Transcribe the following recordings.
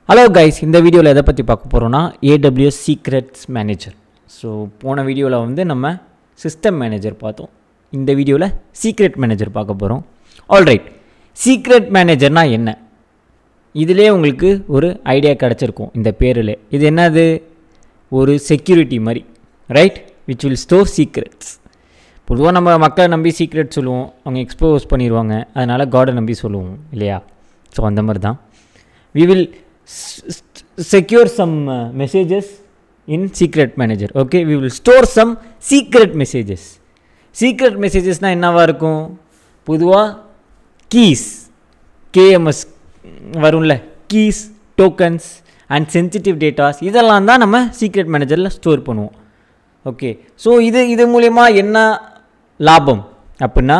Hello guys, இந்த வீடியோவில் எதை பற்றி பார்க்க போகிறோன்னா AWS சீக்ரெட்ஸ் மேனேஜர். ஸோ போன வீடியோவில் வந்து நம்ம சிஸ்டம் மேனேஜர் பார்த்தோம். இந்த வீடியோவில் சீக்ரெட் மேனேஜர் பார்க்க போகிறோம். ஆல்ரைட், சீக்ரெட் மேனேஜர்னால் என்ன? இதிலே உங்களுக்கு ஒரு ஐடியா கிடச்சிருக்கும் இந்த பேரில். இது என்னது? ஒரு செக்யூரிட்டி மாதிரி, right, which will store secrets. பொதுவாக நம்ம மக்களை நம்பி சீக்ரெட் சொல்லுவோம், அவங்க எக்ஸ்போஸ் பண்ணிடுவாங்க, அதனால் காடை நம்பி சொல்லுவோம் இல்லையா? ஸோ அந்த மாதிரி தான் we will secure some messages in secret manager. Okay, we will store some secret messages. Secret messages na என்னவா இருக்கும்? பொதுவா keys, KMS வரும்ல, keys, tokens and sensitive data, இதெல்லாம் தான் நம்ம secret managerல ஸ்டோர் பண்ணுவோம். ஓகே, ஸோ இது மூலமா என்ன லாபம் அப்படின்னா,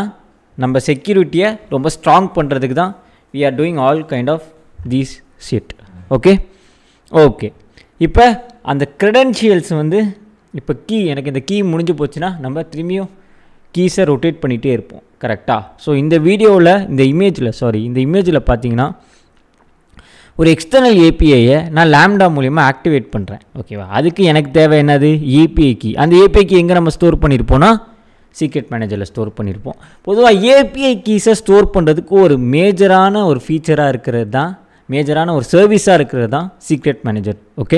நம்ம செக்யூரிட்டியை ரொம்ப ஸ்ட்ராங் பண்ணுறதுக்கு தான் we are doing all kind of these shit. Okay இப்போ அந்த க்ரெடென்ஷியல்ஸ் வந்து இப்போ எனக்கு இந்த கீ முடிஞ்சு போச்சுன்னா நம்ம திரும்பியும் கீஸை ரொட்டேட் பண்ணிகிட்டே இருப்போம், கரெக்டாக? ஸோ இந்த வீடியோவில் இந்த இமேஜில் பார்த்தீங்கன்னா ஒரு எக்ஸ்டர்னல் ஏபிஐயை நான் லேம்டா மூலிமா ஆக்டிவேட் பண்ணுறேன். ஓகேவா? அதுக்கு எனக்கு தேவை என்னது? API key. அந்த ஏபிஐ கீ எங்கே நம்ம ஸ்டோர் பண்ணியிருப்போம்னா சீக்ரெட் மேனேஜரில் ஸ்டோர் பண்ணியிருப்போம். பொதுவாக ஏபிஐ கீஸை ஸ்டோர் பண்ணுறதுக்கு ஒரு மேஜரான ஒரு ஃபீச்சராக இருக்கிறது தான், மேஜரான ஒரு சர்வீஸாக இருக்கிறது தான் சீக்ரெட் மேனேஜர். ஓகே,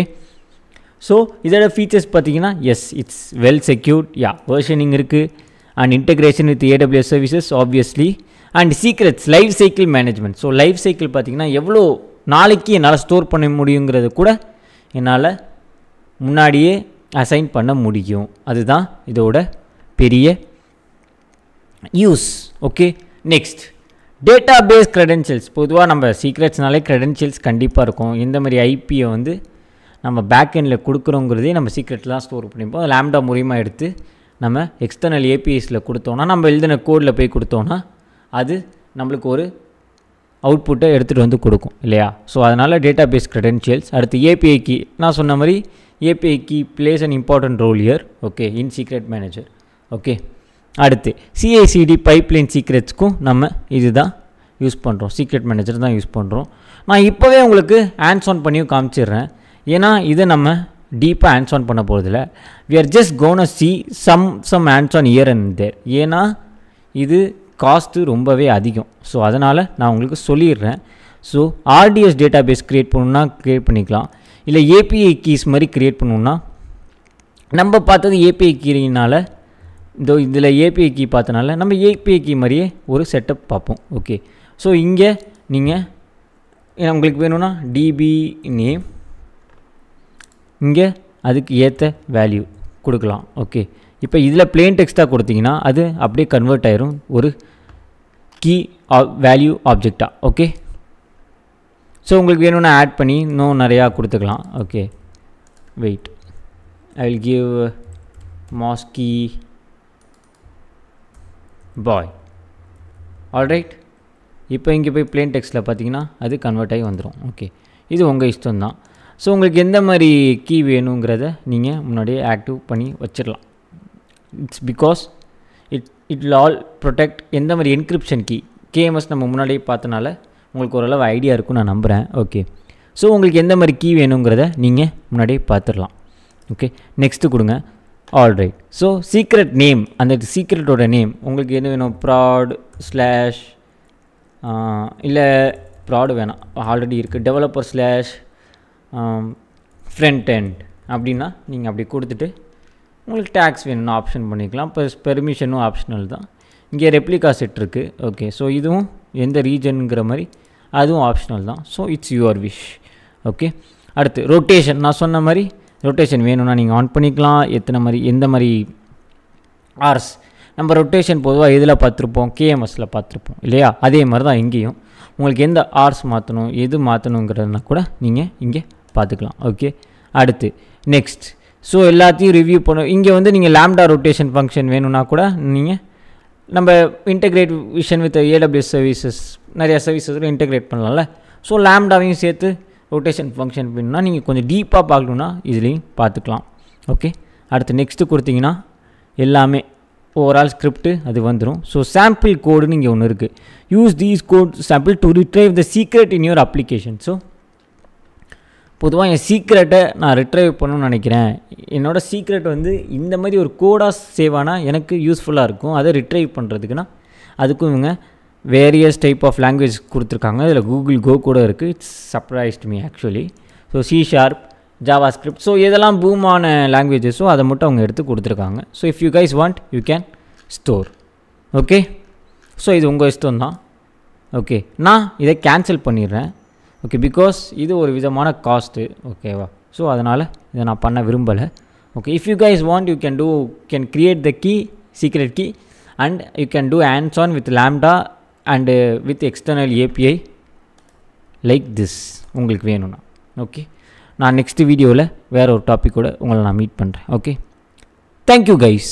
ஸோ இதோட ஃபீச்சர்ஸ் பார்த்தீங்கன்னா, yes, it's well secured, versioning இருக்குது, and integration with AWS services obviously, and secrets life cycle management. So life cycle பார்த்தீங்கன்னா எவ்வளோ நாளைக்கு என்னால் ஸ்டோர் பண்ண முடியுங்கிறது கூட என்னால் முன்னாடியே அசைன் பண்ண முடியும். அதுதான் இதோட பெரிய use. Okay, next database credentials. பொதுவாக நம்ம சீக்ரெட்ஸ்னாலே க்ரெடென்ஷியல்ஸ் கண்டிப்பாக இருக்கும். இந்த மாதிரி ஐபியை வந்து நம்ம பேக் எண்டில் கொடுக்குறோங்கிறதே நம்ம சீக்ரெட்டில் தான் ஸ்டோர் பண்ணிப்போம். லேம்டா மூலியமாக எடுத்து நம்ம எக்ஸ்டர்னல் ஏபிஎஸில் கொடுத்தோன்னா, நம்ம எழுதின கோடில் போய் கொடுத்தோன்னா அது நம்மளுக்கு ஒரு அவுட்புட்டை எடுத்துகிட்டு வந்து கொடுக்கும் இல்லையா? ஸோ அதனால் டேட்டாபேஸ் க்ரெடென்ஷியல்ஸ். அடுத்து ஏபிஐ கீ. நான் சொன்ன மாதிரி API key plays an important role here. Okay, in secret manager. Okay, அடுத்து சிஐசிடி பைப்லைன் சீக்ரெட்ஸ்க்கும் நம்ம இது தான் யூஸ் பண்ணுறோம், சீக்ரெட் மேனேஜர் தான் யூஸ் பண்ணுறோம். நான் இப்போவே உங்களுக்கு ஹேண்ட்ஸ் ஆன் பண்ணியும் காமிச்சிடுறேன், ஏன்னா இதை நம்ம டீப்பாக ஹேண்ட்ஸ் ஆன் பண்ண போகிறதில்ல. We are just gonna see some hands on here and there. ஏன்னா இது காஸ்ட்டு ரொம்பவே அதிகம். ஸோ அதனால் நான் உங்களுக்கு சொல்லிடுறேன். ஸோ ஆர்டிஎஸ் டேட்டாபேஸ் க்ரியேட் பண்ணணுன்னா க்ரியேட் பண்ணிக்கலாம், இல்லை ஏபிஐ கீஸ் மாதிரி க்ரியேட் பண்ணணுன்னா, நம்ம பார்த்தது ஏபிஐ கீனால், இதில் ஏபிஐ கீ பார்த்தனால நம்ம ஏபிஐ கீ மாதிரியே ஒரு செட்டப் பார்ப்போம். ஓகே, ஸோ இங்கே நீங்கள் உங்களுக்கு வேணும்னா டிபி நேம், இங்கே அதுக்கு ஏற்ற வேல்யூ கொடுக்கலாம். ஓகே, இப்போ இதில் பிளெயின் டெக்ஸ்ட்டாக கொடுத்தீங்கன்னா அது அப்படியே கன்வெர்ட் ஆயிரும் ஒரு கீ வேல்யூ ஆப்ஜெக்டாக. ஓகே, ஸோ உங்களுக்கு வேணும்னா ஆட் பண்ணி இன்னும் நிறையா கொடுத்துக்கலாம். Okay, wait, I will give மாஸ்கி பாய். ஆல்ரைட், இப்போ இங்கே போய் பிளெயின் டெக்ஸ்ட்டில் பார்த்தீங்கன்னா அது கன்வெர்ட் ஆகி வந்துடும். ஓகே, இது உங்கள் இஷ்டம் தான். ஸோ உங்களுக்கு எந்த மாதிரி கீ வேணுங்கிறத நீங்கள் முன்னாடியே ஆக்டிவ் பண்ணி வச்சிடலாம். It's because it will all protect. எந்த மாதிரி என்கிரிப்ஷன் கீ, கேஎம்எஸ் நம்ம முன்னாடியே பார்த்தனால உங்களுக்கு ஓரளவு ஐடியா இருக்குன்னு நான் நம்புகிறேன். ஓகே, ஸோ உங்களுக்கு எந்த மாதிரி கீ வேணுங்கிறத நீங்கள் முன்னாடியே பார்த்துடலாம். ஓகே, நெக்ஸ்ட்டு கொடுங்க. ஆல்ரைட், ஸோ சீக்ரெட் நேம், அந்த சீக்ரெட்டோட நேம் உங்களுக்கு என்ன வேணும்? ப்ராட் ஸ்லாஷ், இல்லை ப்ராடு வேணாம், ஆல்ரெடி இருக்குது, டெவலப்பர் ஸ்லாஷ் ஃப்ரண்ட் எண்ட் அப்படின்னா நீங்கள் அப்படி கொடுத்துட்டு உங்களுக்கு டேக்ஸ் வேணும்னா ஆப்ஷன் பண்ணிக்கலாம். இப்போ பெர்மிஷனும் ஆப்ஷனல் தான். இங்கே ரெப்ளிகா செட் இருக்குது. ஓகே, ஸோ இதுவும் எந்த ரீஜனுங்கிற மாதிரி அதுவும் ஆப்ஷனல் தான். So it's your wish. Okay, அடுத்து ரொட்டேஷன். நான் சொன்ன மாதிரி ரொட்டேஷன் வேணும்னா நீங்கள் ஆன் பண்ணிக்கலாம். எந்த மாதிரி ஆர்ஸ் நம்ம ரொட்டேஷன் பொதுவாக எதில் பார்த்துருப்போம்? கேஎம்எஸில் பார்த்துருப்போம் இல்லையா? அதே மாதிரி தான் இங்கேயும் உங்களுக்கு எந்த ஆர்ஸ் மாற்றணும், எது மாற்றணுங்கிறதுனா கூட நீங்கள் இங்கே பார்த்துக்கலாம். ஓகே, அடுத்து நெக்ஸ்ட். ஸோ எல்லாத்தையும் ரிவ்யூ பண்ணணும். இங்கே வந்து நீங்கள் லேம்டா ரொட்டேஷன் ஃபங்க்ஷன் வேணும்னா கூட நீங்கள் நம்ம integrate vision with AWS services, நிறையா சர்வீசஸில் இன்டெகிரேட் பண்ணலாம்ல. ஸோ லேம்டாவையும் சேர்த்து ரொட்டேஷன் ஃபங்க்ஷன் வேணும்னா நீங்கள் கொஞ்சம் டீப்பாக பார்க்கணுன்னா இதுலேயும் பார்த்துக்கலாம். ஓகே, அடுத்து நெக்ஸ்ட்டு கொடுத்தீங்கன்னா எல்லாமே ஓவரால் ஸ்கிரிப்ட் அது வந்துடும். ஸோ சாம்பிள் கோடுன்னு இங்கே ஒன்று இருக்குது. Use these code sample to retrieve the secret in your application. So பொதுவாக என் சீக்ரெட்டை நான் ரிட்ரைவ் பண்ணணும்னு நினைக்கிறேன், என்னோடய சீக்ரெட் வந்து இந்த மாதிரி ஒரு கோடாக சேவ் ஆனால் எனக்கு யூஸ்ஃபுல்லாக இருக்கும், அதை ரிட்ரைவ் பண்ணுறதுக்குன்னா அதுக்கும் இவங்க வேரியஸ் டைப் ஆஃப் லாங்குவேஜ் கொடுத்துருக்காங்க. இதில் கூகுள் கோ கூட இருக்குது. It's surprised me actually. So C#, JavaScript, so இதெல்லாம் பூமான லாங்குவேஜஸோ அதை மட்டும் அவங்க எடுத்து கொடுத்துருக்காங்க. So if you guys want you can store. Okay, so இது உங்கள் இஷ்டம் தான். ஓகே, நான் இதை கேன்சல் பண்ணிடுறேன். ஓகே, பிகாஸ் இது ஒரு விதமான காஸ்ட்டு. ஓகேவா, ஸோ அதனால் இதை நான் பண்ண விரும்பலை. Okay, if you guys want you can create the key, secret key, and you can do hands on with Lambda and with external API like this உங்களுக்கு வேணும்னா. ஓகே, நான் நெக்ஸ்ட் வீடியோவில் வேறு ஒரு டாப்பிக்கோடு உங்களை நான் மீட் பண்ணுறேன். Okay, thank you guys.